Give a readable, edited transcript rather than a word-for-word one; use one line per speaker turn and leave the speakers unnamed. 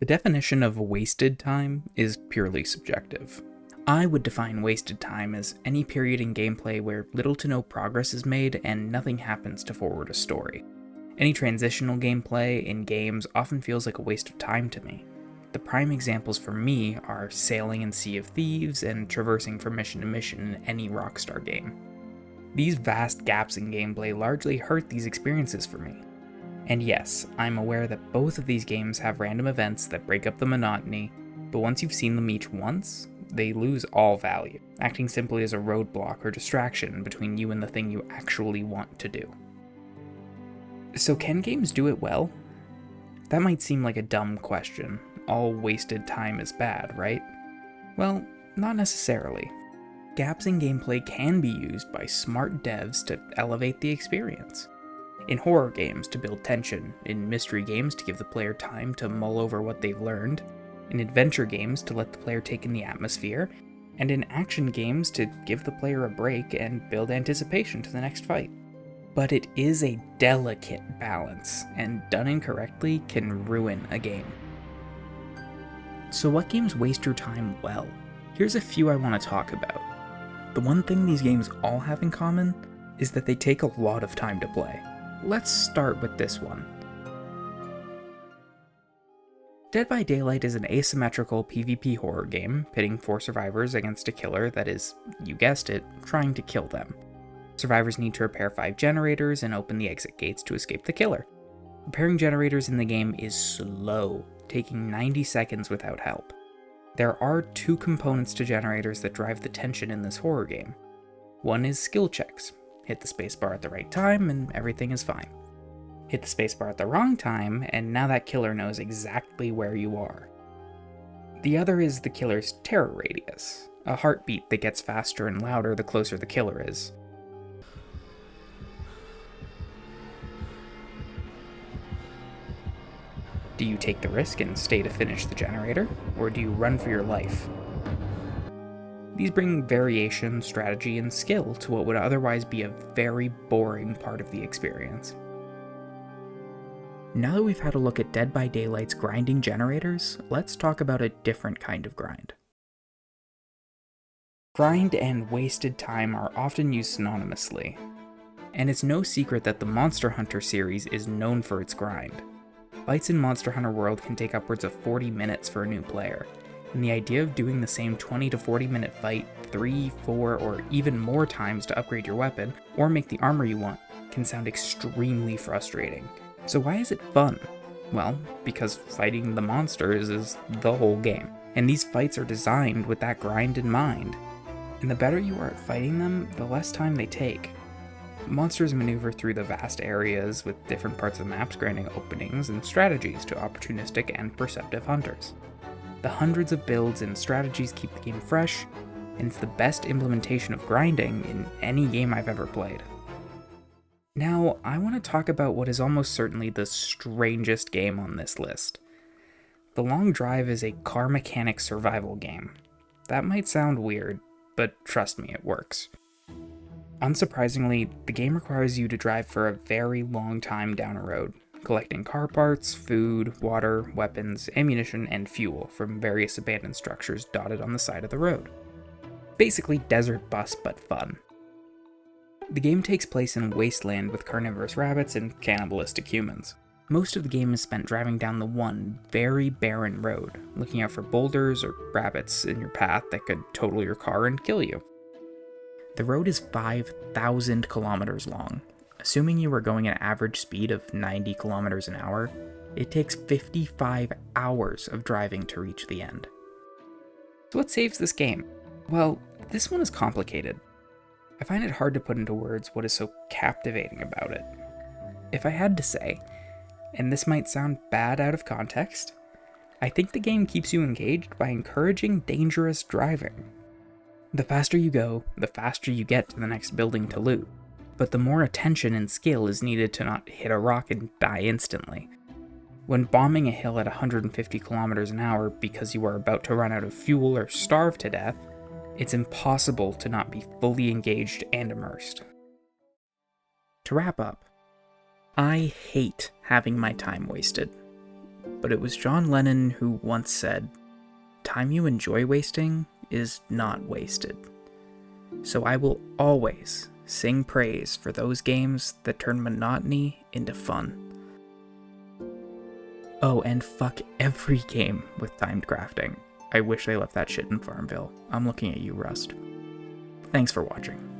The definition of wasted time is purely subjective. I would define wasted time as any period in gameplay where little to no progress is made and nothing happens to forward a story. Any transitional gameplay in games often feels like a waste of time to me. The prime examples for me are sailing in Sea of Thieves and traversing from mission to mission in any Rockstar game. These vast gaps in gameplay largely hurt these experiences for me. And yes, I'm aware that both of these games have random events that break up the monotony, but once you've seen them each once, they lose all value, acting simply as a roadblock or distraction between you and the thing you actually want to do. So can games do it well? That might seem like a dumb question. All wasted time is bad, right? Well, not necessarily. Gaps in gameplay can be used by smart devs to elevate the experience. In horror games to build tension, in mystery games to give the player time to mull over what they've learned, in adventure games to let the player take in the atmosphere, and in action games to give the player a break and build anticipation to the next fight. But it is a delicate balance, and done incorrectly can ruin a game. So what games waste your time well? Here's a few I want to talk about. The one thing these games all have in common is that they take a lot of time to play. Let's start with this one. Dead by Daylight is an asymmetrical PvP horror game pitting 4 survivors against a killer that is, you guessed it, trying to kill them. Survivors need to repair 5 generators and open the exit gates to escape the killer. Repairing generators in the game is slow, taking 90 seconds without help. There are 2 components to generators that drive the tension in this horror game. One is skill checks. Hit the spacebar at the right time and everything is fine. Hit the spacebar at the wrong time and now that killer knows exactly where you are. The other is the killer's terror radius, a heartbeat that gets faster and louder the closer the killer is. Do you take the risk and stay to finish the generator, or do you run for your life? These bring variation, strategy, and skill to what would otherwise be a very boring part of the experience. Now that we've had a look at Dead by Daylight's grinding generators, let's talk about a different kind of grind. Grind and wasted time are often used synonymously, and it's no secret that the Monster Hunter series is known for its grind. Fights in Monster Hunter World can take upwards of 40 minutes for a new player, and the idea of doing the same 20 to 40 minute fight 3, 4, or even more times to upgrade your weapon or make the armor you want can sound extremely frustrating. So why is it fun? Well, because fighting the monsters is the whole game, and these fights are designed with that grind in mind. And the better you are at fighting them, the less time they take. Monsters maneuver through the vast areas with different parts of the maps granting openings and strategies to opportunistic and perceptive hunters. The hundreds of builds and strategies keep the game fresh, and it's the best implementation of grinding in any game I've ever played. Now, I want to talk about what is almost certainly the strangest game on this list. The Long Drive is a car mechanic survival game. That might sound weird, but trust me, it works. Unsurprisingly, the game requires you to drive for a very long time down a road, collecting car parts, food, water, weapons, ammunition, and fuel from various abandoned structures dotted on the side of the road. Basically Desert Bus, but fun. The game takes place in wasteland with carnivorous rabbits and cannibalistic humans. Most of the game is spent driving down the one very barren road, looking out for boulders or rabbits in your path that could total your car and kill you. The road is 5,000 kilometers long. Assuming you are going at an average speed of 90 kilometers an hour, it takes 55 hours of driving to reach the end. So what saves this game? Well, this one is complicated. I find it hard to put into words what is so captivating about it. If I had to say, and this might sound bad out of context, I think the game keeps you engaged by encouraging dangerous driving. The faster you go, the faster you get to the next building to loot, but the more attention and skill is needed to not hit a rock and die instantly. When bombing a hill at 150 kilometers an hour because you are about to run out of fuel or starve to death, it's impossible to not be fully engaged and immersed. To wrap up, I hate having my time wasted. but it was John Lennon who once said, "Time you enjoy wasting is not wasted." So I will always sing praise for those games that turn monotony into fun. Oh, and fuck every game with timed crafting. I wish they left that shit in Farmville. I'm looking at you, Rust. Thanks for watching.